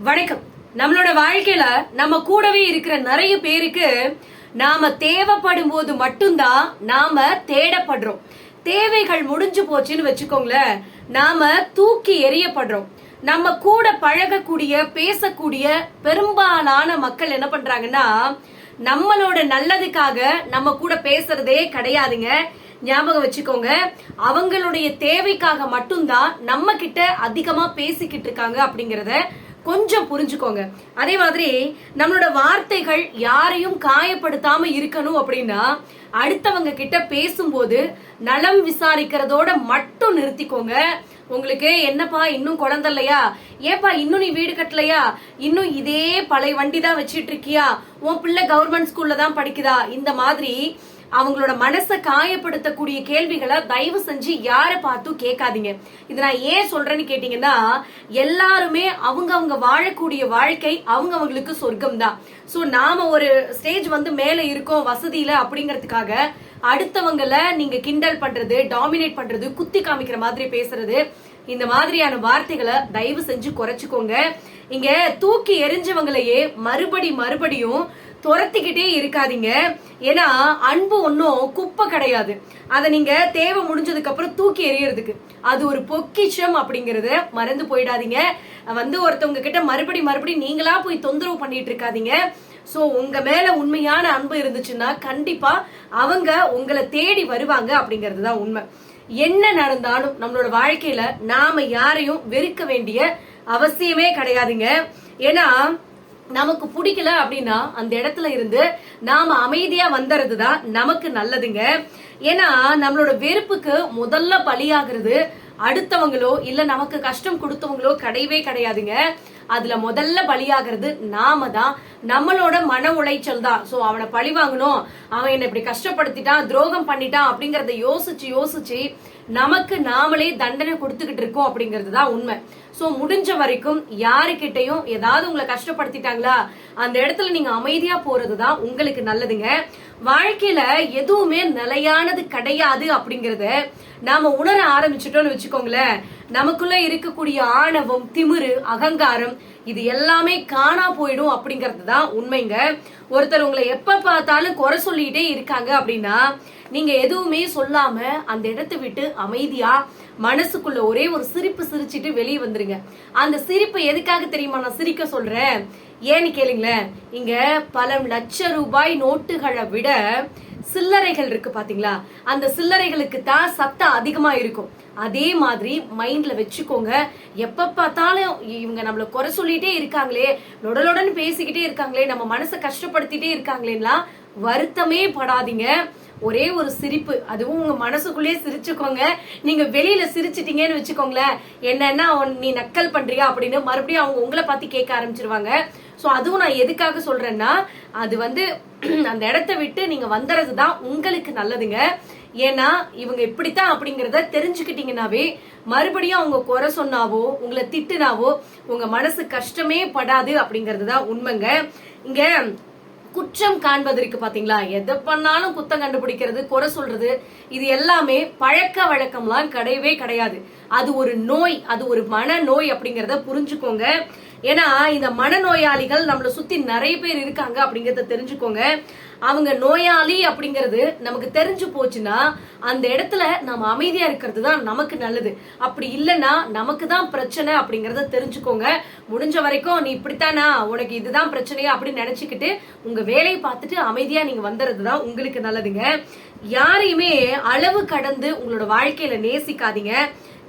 வணக்கம். நம்மளோட வாழ்க்கையில நம்ம கூடவே இருக்கிற நிறைய பேருக்கு நாம தேவைப்படும் போது மட்டும்தான் நாம தேடப்படுறோம். தேவைகள் முடிஞ்சு போச்சுன்னு வச்சுக்கோங்களேன், நாம தூக்கி எறியப்படுறோம். நம்ம கூட பழகக்கூடிய பேசக்கூடிய பெரும்பாலான மக்கள் என்ன பண்றாங்கன்னா, நம்மளோட நல்லதுக்காக நம்ம கூட பேசுறதே கிடையாதுங்க. ஞாபகம் வச்சுக்கோங்க, அவங்களுடைய தேவைக்காக மட்டும்தான் நம்ம கிட்ட அதிகமா பேசிக்கிட்டு இருக்காங்க அப்படிங்கறத கொஞ்சம் புரிஞ்சுக்கோங்க. அதே மாதிரி நம்மளோட வார்த்தைகள் யாரையும் காயப்படுத்தாம இருக்கணும் அப்படின்னா, அடுத்தவங்க கிட்ட பேசும்போது நலம் விசாரிக்கிறதோட மட்டும் நிறுத்திக்கோங்க. உங்களுக்கு என்னப்பா இன்னும் குழந்தை இல்லையா, ஏப்பா இன்னும் நீ வீடு கட்டலையா, இன்னும் இதே பழைய வண்டி தான் வச்சிட்டு இருக்கியா, உன் பிள்ளை கவர்மெண்ட் ஸ்கூல்ல தான் படிக்குதா, இந்த மாதிரி அவங்களோட மனசை காயப்படுத்தக்கூடிய கேள்விகளை தயவு செஞ்சு யாரை பார்த்தும் கேட்காதீங்க. இது நான் ஏன் சொல்றேன்னு கேட்டீங்கன்னா, எல்லாருமே அவங்க வாழக்கூடிய வாழ்க்கை அவங்களுக்கு சொர்க்கம் தான். சோ நாம ஒரு ஸ்டேஜ் மேல இருக்கோம் வசதியில அப்படிங்கறதுக்காக அடுத்தவங்கள நீங்க கிண்டல் பண்றது, டாமினேட் பண்றது, குத்தி காமிக்கிற மாதிரி பேசுறது, இந்த மாதிரியான வார்த்தைகளை தயவு செஞ்சு குறைச்சுக்கோங்க. இங்க தூக்கி எரிஞ்சவங்களையே மறுபடியும் துரத்திக்கிட்டே இருக்காதீங்க. ஏன்னா அன்பு ஒன்னும் குப்பை கிடையாது. அதை நீங்க தேவை முடிஞ்சதுக்கு அப்புறம் தூக்கி எறியறதுக்கு அது ஒரு பொக்கிஷம் அப்படிங்கறத மறந்து போயிடாதீங்க. ஒருத்தவங்க கிட்ட மறுபடியும் நீங்களா போய் தொந்தரவு பண்ணிட்டு இருக்காதீங்க. சோ உங்க மேல உண்மையான அன்பு இருந்துச்சுன்னா கண்டிப்பா அவங்க உங்களை தேடி வருவாங்க அப்படிங்கறது தான் உண்மை. என்ன நடந்தாலும் நம்மளோட வாழ்க்கையில நாம யாரையும் வெறுக்க வேண்டிய அவசியமே கிடையாதுங்க. ஏன்னா நமக்கு பிடிக்கல அப்படின்னா அந்த இடத்துல இருந்து நாம அமைதியா வந்துறதுதான் நமக்கு நல்லதுங்க. ஏன்னா நம்மளோட வெறுப்புக்கு முதல்ல பலியாகிறது அடுத்தவங்களோ இல்ல நமக்கு கஷ்டம் கொடுத்தவங்களோ கிடையவே கிடையாதுங்க. அதுல முதல்ல பலியாகிறது நாம தான், நம்மளோட மன உளைச்சல் தான். சோ அவனை பழி வாங்கணும், அவன் என்ன இப்படி கஷ்டப்படுத்திட்டான், துரோகம் பண்ணிட்டான் அப்படிங்கறத யோசிச்சு நமக்கு நாமளே தண்டனை கொடுத்துக்கிட்டு இருக்கோம் அப்படிங்கிறது தான் உண்மை. சோ முடிஞ்ச வரைக்கும் யாருக்கிட்டையும் ஏதாவது உங்களை கஷ்டப்படுத்திட்டாங்களா அந்த இடத்துல நீங்க அமைதியா போறதுதான் உங்களுக்கு நல்லதுங்க. வாழ்க்கையில எதுவுமே நிலையானது கிடையாது அப்படிங்கறத நாம உணர ஆரம்பிச்சுட்டோம்னு வச்சுக்கோங்களேன், நமக்குள்ள இருக்கக்கூடிய ஆணவம், திமிரு, அகங்காரம் இது எல்லாமே காணா போயிடும் அப்படிங்கறது தான் உண்மைங்க. ஒருத்தர் உங்களை எப்ப பார்த்தாலும் குறை சொல்லிட்டே இருக்காங்க அப்படின்னா நீங்க எதுவுமே சொல்லாம அந்த இடத்தை விட்டு அமைதியா மனசுக்குள்ள ஒரே ஒரு சிரிப்பு சிரிச்சிட்டு வெளியே வந்துருங்க. அந்த சிரிப்பு எதுக்காக தெரியுமா நான் சிரிக்க சொல்றேன்? ஏன்னு கேளுங்களேன், இங்க பல லட்ச ரூபாய் நோட்டுகளை விட சில்லறைகள் இருக்கு பாத்தீங்களா, அந்த சில்லறைகளுக்கு தான் சத்தம் அதிகமா இருக்கும். அதே மாதிரி மைண்ட்ல வச்சுக்கோங்க. எப்ப பார்த்தாலும் இவங்க நம்மள குறை சொல்லிட்டே இருக்காங்களே, லொடலொடன்னு பேசிக்கிட்டே இருக்காங்களே, நம்ம மனசை கஷ்டப்படுத்திட்டே இருக்காங்களேன்னா வருத்தமே படாதீங்க. ஒரே ஒரு சிரிப்பு, அதுவும் உங்க மனசுக்குள்ளேயே சிரிச்சுக்கோங்க. நீங்க வெளியில சிரிச்சிட்டீங்கன்னு வச்சுக்கோங்களேன், என்னன்னா நீ நக்கல் பண்றியா அப்படின்னு மறுபடியும் அவங்க உங்களை பார்த்து கேட்க ஆரம்பிச்சிருவாங்க. சோ அதுவும் நான் எதுக்காக சொல்றேன்னா, அது அந்த இடத்தை விட்டு நீங்க வந்துறதுதான் உங்களுக்கு நல்லதுங்க. ஏன்னா இவங்க இப்படித்தான் அப்படிங்கறத தெரிஞ்சுக்கிட்டீங்கன்னாவே மறுபடியும் அவங்க குறை சொன்னாவோ உங்களை திட்டுனாவோ உங்க மனசு கஷ்டமே படாது அப்படிங்கறதுதான் உண்மைங்க. இங்க குற்றம் காண்பதற்கு பாத்தீங்களா, எதை பண்ணாலும் குத்தம் கண்டுபிடிக்கிறது, குறை சொல்றது, இது எல்லாமே பழக்க வழக்கம்லாம் கிடையவே கிடையாது. அது ஒரு நோய், அது ஒரு மன நோய் அப்படிங்கறத புரிஞ்சுக்கோங்க. ஏன்னா இந்த மனநோயாளிகள் நம்மளை சுத்தி நிறைய பேர் இருக்காங்க அப்படிங்கறத தெரிஞ்சுக்கோங்க. அவங்க நோயாளி அப்படிங்கறது நமக்கு தெரிஞ்சு போச்சுன்னா அந்த இடத்துல நம்ம அமைதியா இருக்கிறது தான் நமக்கு நல்லது. அப்படி இல்லைன்னா நமக்கு தான் பிரச்சனை அப்படிங்கறத தெரிஞ்சுக்கோங்க. முடிஞ்ச வரைக்கும் நீ இப்படித்தானா, உனக்கு இதுதான் பிரச்சனையா அப்படின்னு நினைச்சுக்கிட்டு உங்க வேலையை பார்த்துட்டு அமைதியா நீங்க வந்துறதுதான் உங்களுக்கு நல்லதுங்க. யாரையுமே அளவு கடந்து உங்களோட வாழ்க்கையில நேசிக்காதீங்க.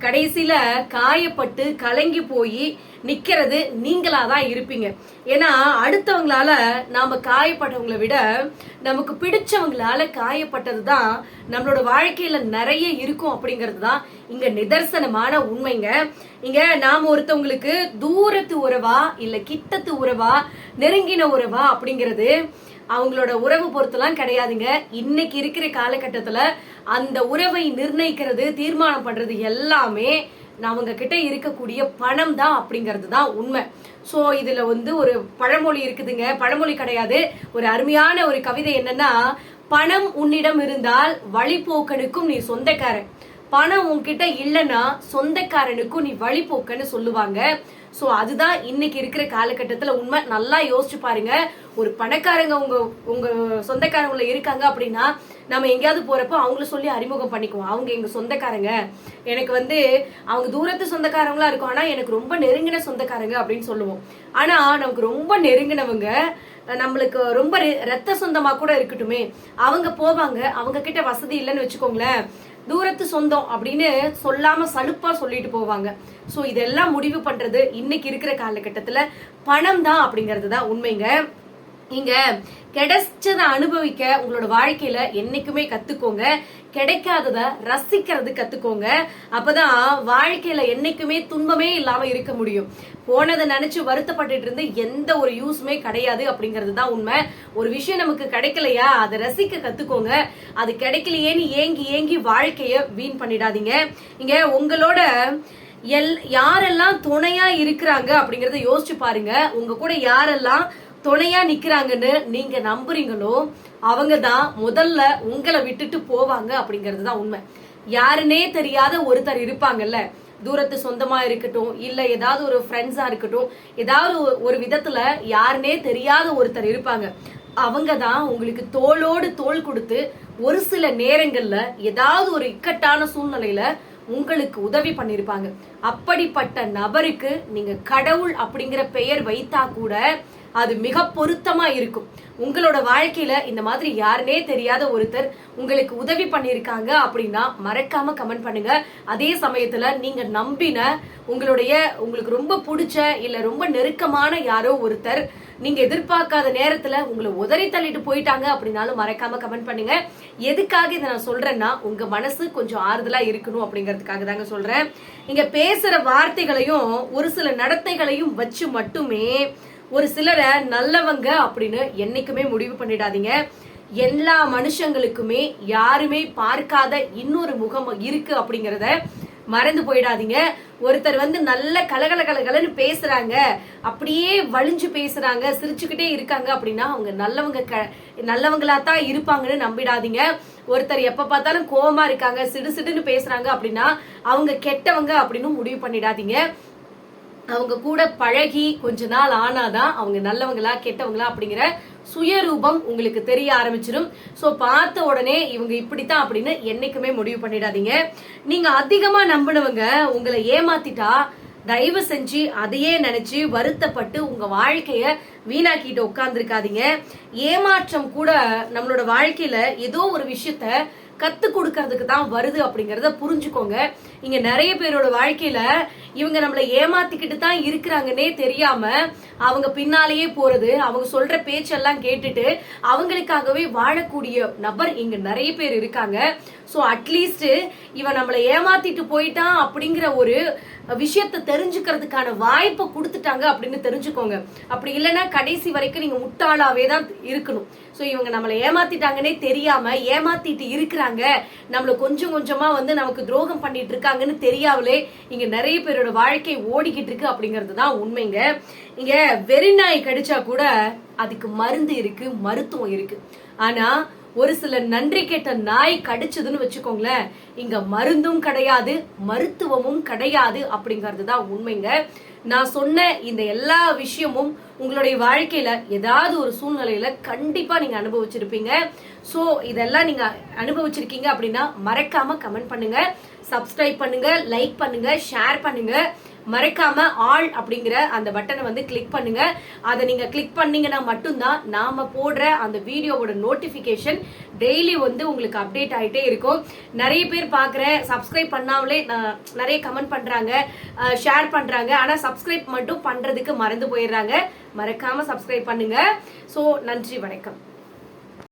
கடைசியில காயப்பட்டு கலங்கி போய் நிக்கிறது நீங்களாதான் இருப்பீங்க. ஏன்னா அடுத்தவங்களால நாம காயப்பட்டவங்களை விட நமக்கு பிடிச்சவங்களால காயப்பட்டதுதான் நம்மளோட வாழ்க்கையில நிறைய இருக்கும் அப்படிங்கிறது தான் இங்க நிதர்சனமான உண்மைங்க. இங்க நாம ஒருத்தவங்களுக்கு தூரத்து உறவா இல்ல கிட்டத்து உறவா நெருங்கின உறவா அப்படிங்கிறது அவங்களோட உறவு பொறுத்தெல்லாம் கிடையாதுங்க. இன்னைக்கு இருக்கிற காலகட்டத்துல அந்த உறவை நிர்ணயிக்கிறது, தீர்மானம் பண்றது எல்லாமே அவங்க கிட்ட இருக்கக்கூடிய பணம் தான் அப்படிங்கிறது தான் உண்மை. சோ இதுல ஒரு பழமொழி இருக்குதுங்க, பழமொழி கிடையாது, ஒரு அருமையான ஒரு கவிதை. என்னன்னா, பணம் உன்னிடம் இருந்தால் வழிபோக்கனுக்கும் நீ சொந்தக்காரன், பணம் உன்கிட்ட இல்லைன்னா சொந்தக்காரனுக்கும் நீ வழிபோக்கன்னு சொல்லுவாங்க. சோ அதுதான் இன்னைக்கு இருக்கிற காலகட்டத்துல உண்மை. நல்லா யோசிச்சு பாருங்க. ஒரு பணக்காரங்க உங்க உங்க சொந்தக்காரங்கள இருக்காங்க அப்படின்னா நம்ம எங்கேயாவது போறப்போ அவங்கள சொல்லி அறிமுகம் பண்ணிக்குவோம். அவங்க எங்க சொந்தக்காரங்க, எனக்கு அவங்க தூரத்து சொந்தக்காரங்களா இருக்கும், ஆனா எனக்கு ரொம்ப நெருங்கின சொந்தக்காரங்க அப்படின்னு சொல்லுவோம். ஆனா நமக்கு ரொம்ப நெருங்கினவங்க, நம்மளுக்கு ரொம்ப ரத்த சொந்தமா கூட இருக்கட்டுமே, அவங்க போவாங்க, அவங்க கிட்ட வசதி இல்லைன்னு வச்சுக்கோங்களேன், தூரத்து சொந்தம் அப்படின்னு சொல்லாம சலுப்பா சொல்லிட்டு போவாங்க. சோ இதெல்லாம் முடிவு பண்றது இன்னைக்கு இருக்கிற காலகட்டத்துல பணம் தான் அப்படிங்கிறது தான் உண்மைங்க. நீங்க கிடைச்சத அனுபவிக்க உங்களோட வாழ்க்கையில என்னைக்குமே கத்துக்கோங்க. கிடைக்காதத ரசிக்கிறது கத்துக்கோங்க. அப்பதான் வாழ்க்கையில என்னைக்குமே துன்பமே இல்லாம இருக்க முடியும். போனதை நினைச்சு வருத்தப்பட்டு இருந்து எந்த ஒரு யூஸ்மே கிடையாது அப்படிங்கிறது தான் உண்மை. ஒரு விஷயம் நமக்கு கிடைக்கலையா, அதை ரசிக்க கத்துக்கோங்க. அது கிடைக்கலையேன்னு ஏங்கி ஏங்கி வாழ்க்கைய வீண் பண்ணிடாதீங்க. இங்க உங்களோட யாரெல்லாம் துணையா இருக்கிறாங்க அப்படிங்கறத யோசிச்சு பாருங்க. உங்க கூட யாரெல்லாம் துணையா நிக்கிறாங்கன்னு நீங்க நம்புறீங்களோ அவங்கதான் முதல்ல உங்களை விட்டுட்டு போவாங்க அப்படிங்கிறது தான் உண்மை. யாருன்னே தெரியாத ஒருத்தர் இருப்பாங்கல்ல, தூரத்து சொந்தமா இருக்கட்டும், இல்ல ஏதாவது ஒரு ஃப்ரெண்ட்ஸா இருக்கட்டும், ஏதாவது ஒரு விதத்துல யாருன்னே தெரியாத ஒருத்தர் இருப்பாங்க. அவங்கதான் உங்களுக்கு தோளோடு தோள் கொடுத்து ஒரு சில நேரங்கள்ல ஏதாவது ஒரு இக்கட்டான சூழ்நிலையில உங்களுக்கு உதவி பண்ணிருப்பாங்க. அப்படிப்பட்ட நபருக்கு நீங்க கடவுள் அப்படிங்கிற பெயர் வைத்தா கூட அது மிக பொருத்தமா இருக்கும். உங்களோட வாழ்க்கையில இந்த மாதிரி யாருனே தெரியாத ஒருத்தர் உங்களுக்கு உதவி பண்ணிருக்காங்க அப்படின்னா மறக்காம கமெண்ட் பண்ணுங்க. அதே சமயத்துல நீங்க நம்பின உங்களுக்கு ரொம்ப பிடிச்ச இல்ல ரொம்ப நெருக்கமான யாரோ ஒருத்தர் நீங்க எதிர்பார்க்காத நேரத்துல உங்களை உதறி தள்ளிட்டு போயிட்டாங்க அப்படின்னாலும் மறக்காம கமெண்ட் பண்ணுங்க. எதுக்காக இதை நான் சொல்றேன்னா, உங்க மனசு கொஞ்சம் ஆறுதலா இருக்கணும் அப்படிங்கறதுக்காக தாங்க சொல்றேன். நீங்க பேசுற வார்த்தைகளையும் ஒரு சில நடத்தைகளையும் வச்சு மட்டுமே ஒரு சிலரை நல்லவங்க அப்படின்னு என்னைக்குமே முடிவு பண்ணிடாதீங்க. எல்லா மனுஷங்களுக்குமே யாருமே பார்க்காத இன்னொரு முகம் இருக்கு அப்படிங்கறத மறந்து போயிடாதீங்க. ஒருத்தர் நல்ல கலகலன்னு பேசுறாங்க, அப்படியே வலிஞ்சு பேசுறாங்க, சிரிச்சுக்கிட்டே இருக்காங்க அப்படின்னா அவங்க நல்லவங்களா தான் இருப்பாங்கன்னு நம்பிடாதீங்க. ஒருத்தர் எப்ப பார்த்தாலும் கோவமா இருக்காங்க, சிடுசிடுன்னு பேசுறாங்க அப்படின்னா அவங்க கெட்டவங்க அப்படின்னு முடிவு பண்ணிடாதீங்க. அவங்க கூட பழகி கொஞ்ச நாள் ஆனாதான் அவங்க நல்லவங்களா கெட்டவங்களா அப்படிங்கிற சுயரூபம் உங்களுக்கு தெரிய ஆரம்பிச்சிடும். சோ பார்த்த உடனே இவங்க இப்படித்தான் அப்படின்னு என்னைக்குமே முடிவு பண்ணிடாதீங்க. நீங்க அதிகமா நம்பினவங்க உங்களை ஏமாத்திட்டா தயவு செஞ்சு அதையே நினைச்சு வருத்தப்பட்டு உங்க வாழ்க்கைய வீணாக்கிட்டு உட்கார்ந்துருக்காதீங்க. ஏமாற்றம் கூட நம்மளோட வாழ்க்கையில ஏதோ ஒரு விஷயத்த கத்து கொடுக்கறதுக்கு தான் வருது அப்படிங்கறத புரிஞ்சுக்கோங்க. இங்க நிறைய பேரோட வாழ்க்கையில இவங்க நம்மள ஏமாத்திக்கிட்டு தான் இருக்கிறாங்கன்னே தெரியாம அவங்க பின்னாலேயே போறது, அவங்க சொல்ற பேச்செல்லாம் கேட்டுட்டு அவங்களுக்காகவே வாழக்கூடிய நபர் இங்க நிறைய பேர் இருக்காங்க. சோ அட்லீஸ்ட் இவன் நம்மள ஏமாத்திட்டு போயிட்டான் அப்படிங்கிற ஒரு விஷயத்த தெரிஞ்சுக்கிறதுக்கான வாய்ப்பை கொடுத்துட்டாங்க அப்படின்னு தெரிஞ்சுக்கோங்க. அப்படி இல்லைன்னா கடைசி வரைக்கும் நீங்க முட்டாளாவே தான் இருக்கணும். சோ இவங்க நம்மள ஏமாத்திட்டாங்கன்னே தெரியாம ஏமாத்திட்டு இருக்கிறாங்க, நம்மள கொஞ்சம் கொஞ்சமா நமக்கு துரோகம் பண்ணிட்டு இருக்காங்கன்னு தெரியாமலே இங்க நிறைய பேரோட வாழ்க்கை ஓடிக்கிட்டு இருக்கு அப்படிங்கிறது தான் உண்மைங்க. இங்க வெறிநாய் கடிச்சா கூட அதுக்கு மருந்து இருக்கு, மருத்துவம் இருக்கு. ஆனா ஒரு சில நன்றி கேட்ட நாய் கடிச்சதுன்னு வச்சுக்கோங்களேன், இங்க மருந்தும் கிடையாது, மருத்துவமும் கிடையாது அப்படிங்கிறது தான் உண்மைங்க. நான் சொன்ன இந்த எல்லா விஷயமும் உங்களுடைய வாழ்க்கையில ஏதாவது ஒரு சூழ்நிலையில கண்டிப்பா நீங்க அனுபவிச்சிருப்பீங்க. சோ இதெல்லாம் நீங்க அனுபவிச்சிருக்கீங்க அப்படின்னா மறக்காம கமெண்ட் பண்ணுங்க, சப்ஸ்கிரைப் பண்ணுங்க, லைக் பண்ணுங்க, ஷேர் பண்ணுங்க. மறக்காம ஆல் அப்படிங்கிற அந்த பட்டனை கிளிக் பண்ணுங்க. அதை நீங்க கிளிக் பண்ணீங்கன்னா மட்டும்தான் நாம போடுற அந்த வீடியோவோட நோட்டிபிகேஷன் டெய்லி உங்களுக்கு அப்டேட் ஆயிட்டே இருக்கும். நிறைய பேர் பாக்குறேன் சப்ஸ்கிரைப் பண்ணாமலே நிறைய கமெண்ட் பண்றாங்க, ஷேர் பண்றாங்க, ஆனா சப்ஸ்கிரைப் மட்டும் பண்றதுக்கு மறந்து போயிடுறாங்க. மறக்காம சப்ஸ்கிரைப் பண்ணுங்க. சோ நன்றி, வணக்கம்.